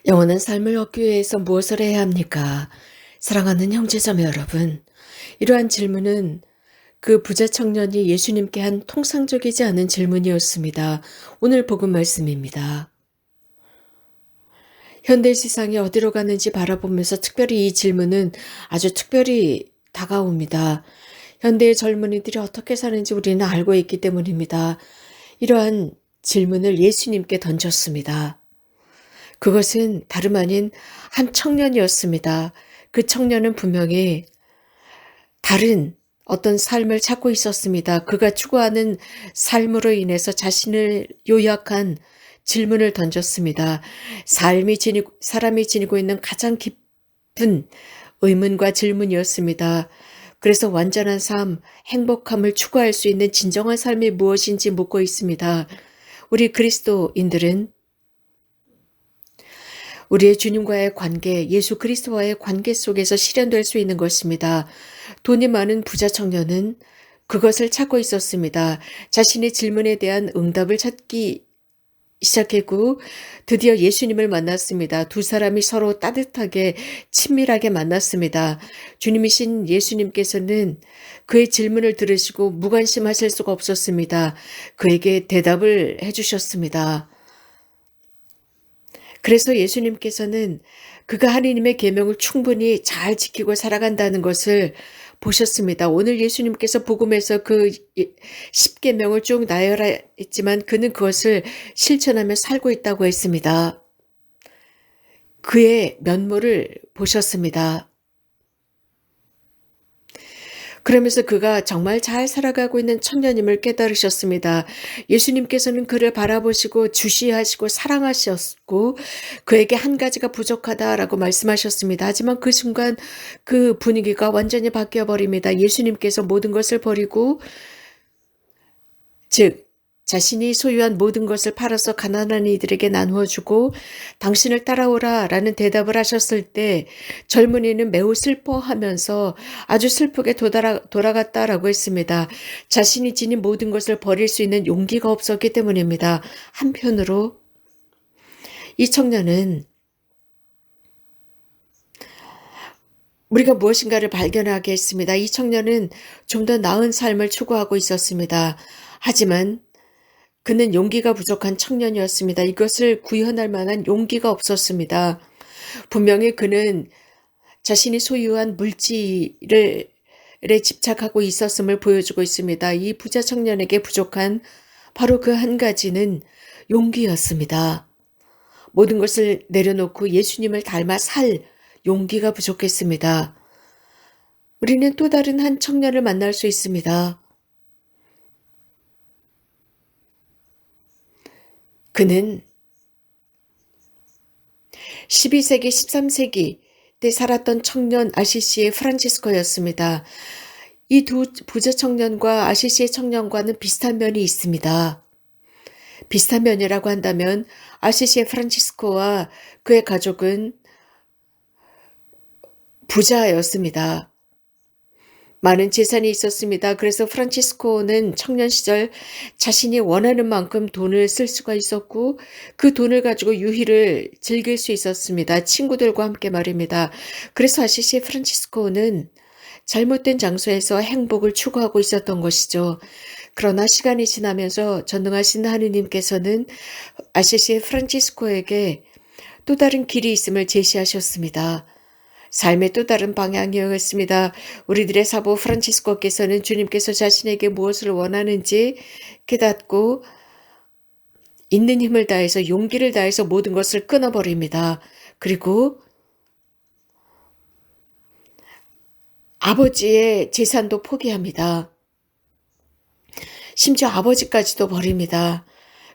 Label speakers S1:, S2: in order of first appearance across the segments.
S1: 영원한 삶을 얻기 위해서 무엇을 해야 합니까? 사랑하는 형제자매 여러분, 이러한 질문은 그 부자 청년이 예수님께 한 통상적이지 않은 질문이었습니다. 오늘 복음 말씀입니다. 현대 세상이 어디로 가는지 바라보면서 특별히 이 질문은 아주 특별히 다가옵니다. 현대의 젊은이들이 어떻게 사는지 우리는 알고 있기 때문입니다. 이러한 질문을 예수님께 던졌습니다. 그것은 다름 아닌 한 청년이었습니다. 그 청년은 분명히 다른 어떤 삶을 찾고 있었습니다. 그가 추구하는 삶으로 인해서 자신을 요약한 질문을 던졌습니다. 사람이 지니고 있는 가장 깊은 의문과 질문이었습니다. 그래서 완전한 삶, 행복함을 추구할 수 있는 진정한 삶이 무엇인지 묻고 있습니다. 우리 그리스도인들은 우리의 주님과의 관계, 예수 그리스도와의 관계 속에서 실현될 수 있는 것입니다. 돈이 많은 부자 청년은 그것을 찾고 있었습니다. 자신의 질문에 대한 응답을 찾기 시작했고 드디어 예수님을 만났습니다. 두 사람이 서로 따뜻하게 친밀하게 만났습니다. 주님이신 예수님께서는 그의 질문을 들으시고 무관심하실 수가 없었습니다. 그에게 대답을 해주셨습니다. 그래서 예수님께서는 그가 하느님의 계명을 충분히 잘 지키고 살아간다는 것을 보셨습니다. 오늘 예수님께서 복음에서 그 10계명을 쭉 나열했지만 그는 그것을 실천하며 살고 있다고 했습니다. 그의 면모를 보셨습니다. 그러면서 그가 정말 잘 살아가고 있는 청년임을 깨달으셨습니다. 예수님께서는 그를 바라보시고 주시하시고 사랑하셨고 그에게 한 가지가 부족하다라고 말씀하셨습니다. 하지만 그 순간 그 분위기가 완전히 바뀌어 버립니다. 예수님께서 모든 것을 버리고 즉 자신이 소유한 모든 것을 팔아서 가난한 이들에게 나누어 주고 당신을 따라오라 라는 대답을 하셨을 때 젊은이는 매우 슬퍼하면서 아주 슬프게 돌아갔다라고 했습니다. 자신이 지닌 모든 것을 버릴 수 있는 용기가 없었기 때문입니다. 한편으로 이 청년은 우리가 무엇인가를 발견하게 했습니다. 이 청년은 좀 더 나은 삶을 추구하고 있었습니다. 하지만 그는 용기가 부족한 청년이었습니다. 이것을 구현할 만한 용기가 없었습니다. 분명히 그는 자신이 소유한 물질에 집착하고 있었음을 보여주고 있습니다. 이 부자 청년에게 부족한 바로 그 한 가지는 용기였습니다. 모든 것을 내려놓고 예수님을 닮아 살 용기가 부족했습니다. 우리는 또 다른 한 청년을 만날 수 있습니다. 그는 12세기, 13세기 때 살았던 청년 아시시의 프란치스코였습니다. 이 두 부자 청년과 아시시의 청년과는 비슷한 면이 있습니다. 비슷한 면이라고 한다면 아시시의 프란치스코와 그의 가족은 부자였습니다. 많은 재산이 있었습니다. 그래서 프란치스코는 청년 시절 자신이 원하는 만큼 돈을 쓸 수가 있었고 그 돈을 가지고 유희를 즐길 수 있었습니다. 친구들과 함께 말입니다. 그래서 아시시 프란치스코는 잘못된 장소에서 행복을 추구하고 있었던 것이죠. 그러나 시간이 지나면서 전능하신 하느님께서는 아시시 프란치스코에게 또 다른 길이 있음을 제시하셨습니다. 삶의 또 다른 방향이었습니다. 우리들의 사부 프란치스코께서는 주님께서 자신에게 무엇을 원하는지 깨닫고 있는 힘을 다해서 용기를 다해서 모든 것을 끊어버립니다. 그리고 아버지의 재산도 포기합니다. 심지어 아버지까지도 버립니다.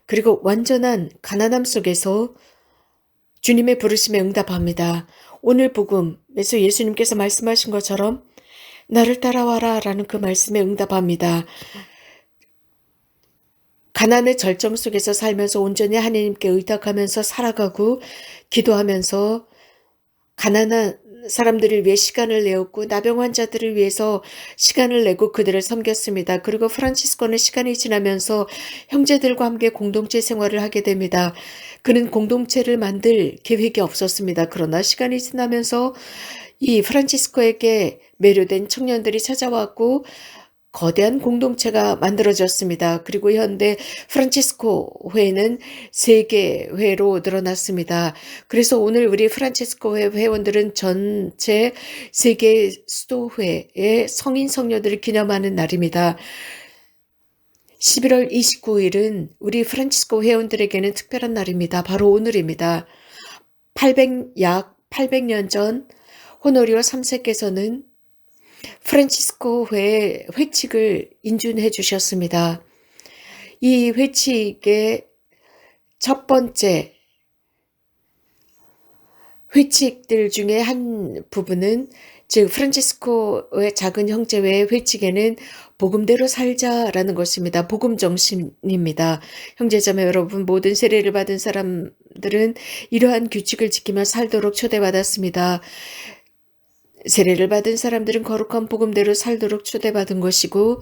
S1: 그리고 완전한 가난함 속에서 주님의 부르심에 응답합니다. 오늘 복음에서 예수님께서 말씀하신 것처럼 나를 따라와라 라는 그 말씀에 응답합니다. 가난의 절정 속에서 살면서 온전히 하나님께 의탁하면서 살아가고 기도하면서 가난한 사람들을 위해 시간을 내었고 나병 환자들을 위해서 시간을 내고 그들을 섬겼습니다. 그리고 프란치스코는 시간이 지나면서 형제들과 함께 공동체 생활을 하게 됩니다. 그는 공동체를 만들 계획이 없었습니다. 그러나 시간이 지나면서 이 프란치스코에게 매료된 청년들이 찾아왔고 거대한 공동체가 만들어졌습니다. 그리고 현대 프란치스코 회는 세계회로 늘어났습니다. 그래서 오늘 우리 프란치스코 회 회원들은 전체 세계 수도회의 성인 성녀들을 기념하는 날입니다. 11월 29일은 우리 프란치스코 회원들에게는 특별한 날입니다. 바로 오늘입니다. 약 800년 전 호노리오 3세께서는 프란치스코 회의 회칙을 인준해 주셨습니다. 이 회칙의 첫 번째 회칙들 중에 한 부분은 즉 프란치스코의 작은 형제회의 회칙에는 복음대로 살자라는 것입니다. 복음 정신입니다. 형제자매 여러분, 모든 세례를 받은 사람들은 이러한 규칙을 지키며 살도록 초대받았습니다. 세례를 받은 사람들은 거룩한 복음대로 살도록 초대받은 것이고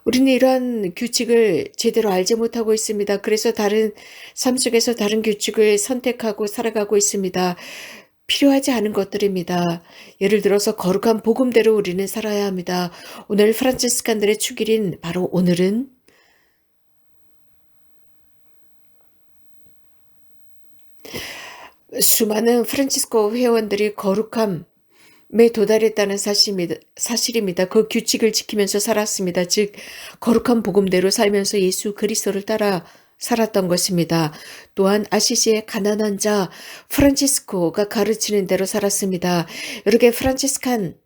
S1: 우리는 이러한 규칙을 제대로 알지 못하고 있습니다. 그래서 삶 속에서 다른 규칙을 선택하고 살아가고 있습니다. 필요하지 않은 것들입니다. 예를 들어서 거룩한 복음대로 우리는 살아야 합니다. 오늘 프란치스칸들의 축일인 바로 오늘은 수많은 프란치스코 회원들이 거룩함에 도달했다는 사실입니다. 그 규칙을 지키면서 살았습니다. 즉 거룩한 복음대로 살면서 예수 그리스도를 따라 살았던 것입니다. 또한 아시시의 가난한 자 프란치스코가 가르치는 대로 살았습니다. 이렇게 프란치스칸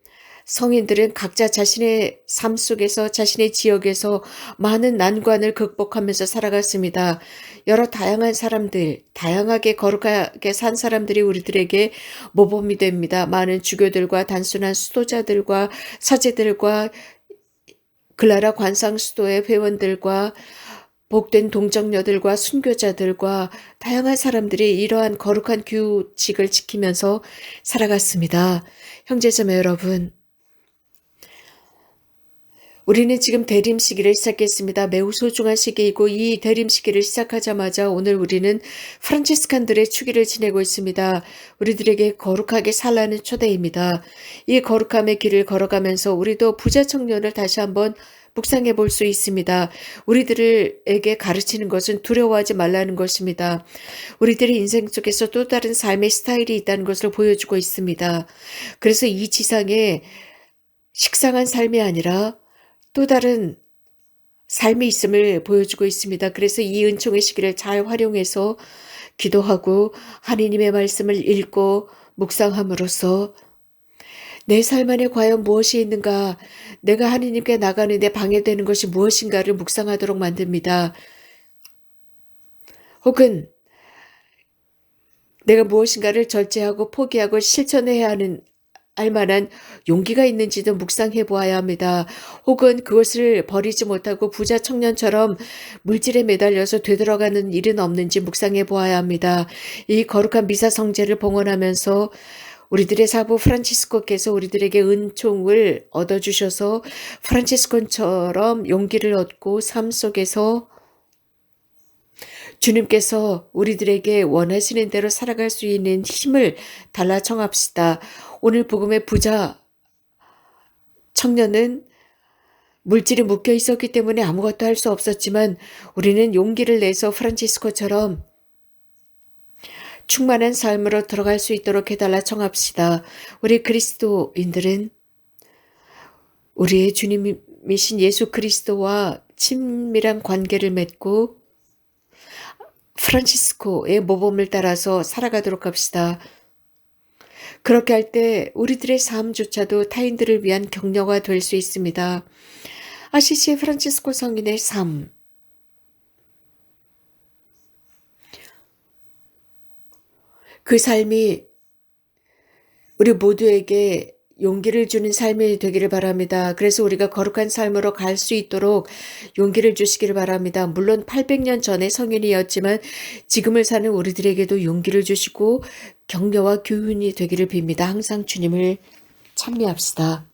S1: 성인들은 각자 자신의 삶 속에서 자신의 지역에서 많은 난관을 극복하면서 살아갔습니다. 여러 다양한 사람들, 다양하게 거룩하게 산 사람들이 우리들에게 모범이 됩니다. 많은 주교들과 단순한 수도자들과 사제들과 글라라 관상 수도의 회원들과 복된 동정녀들과 순교자들과 다양한 사람들이 이러한 거룩한 규칙을 지키면서 살아갔습니다. 형제자매 여러분, 우리는 지금 대림 시기를 시작했습니다. 매우 소중한 시기이고 이 대림 시기를 시작하자마자 오늘 우리는 프란치스칸들의 축일을 지내고 있습니다. 우리들에게 거룩하게 살라는 초대입니다. 이 거룩함의 길을 걸어가면서 우리도 부자 청년을 다시 한번 묵상해 볼 수 있습니다. 우리들에게 가르치는 것은 두려워하지 말라는 것입니다. 우리들의 인생 속에서 또 다른 삶의 스타일이 있다는 것을 보여주고 있습니다. 그래서 이 지상에 식상한 삶이 아니라 또 다른 삶이 있음을 보여주고 있습니다. 그래서 이 은총의 시기를 잘 활용해서 기도하고 하느님의 말씀을 읽고 묵상함으로써 내 삶 안에 과연 무엇이 있는가, 내가 하느님께 나가는데 방해되는 것이 무엇인가를 묵상하도록 만듭니다. 혹은 내가 무엇인가를 절제하고 포기하고 실천해야 하는 알만한 용기가 있는지도 묵상해 보아야 합니다. 혹은 그것을 버리지 못하고 부자 청년처럼 물질에 매달려서 되돌아가는 일은 없는지 묵상해 보아야 합니다. 이 거룩한 미사 성제를 봉헌하면서 우리들의 사부 프란치스코께서 우리들에게 은총을 얻어주셔서 프란치스코처럼 용기를 얻고 삶 속에서 주님께서 우리들에게 원하시는 대로 살아갈 수 있는 힘을 달라 청합시다. 오늘 복음의 부자 청년은 물질이 묶여 있었기 때문에 아무것도 할 수 없었지만 우리는 용기를 내서 프란치스코처럼 충만한 삶으로 들어갈 수 있도록 해달라 청합시다. 우리 그리스도인들은 우리의 주님이신 예수 그리스도와 친밀한 관계를 맺고 프란치스코의 모범을 따라서 살아가도록 합시다. 그렇게 할 때 우리들의 삶조차도 타인들을 위한 격려가 될 수 있습니다. 아시시의 프란치스코 성인의 삶, 그 삶이 우리 모두에게 용기를 주는 삶이 되기를 바랍니다. 그래서 우리가 거룩한 삶으로 갈 수 있도록 용기를 주시기를 바랍니다. 물론 800년 전에 성인이었지만 지금을 사는 우리들에게도 용기를 주시고 격려와 교훈이 되기를 빕니다. 항상 주님을 찬미합시다.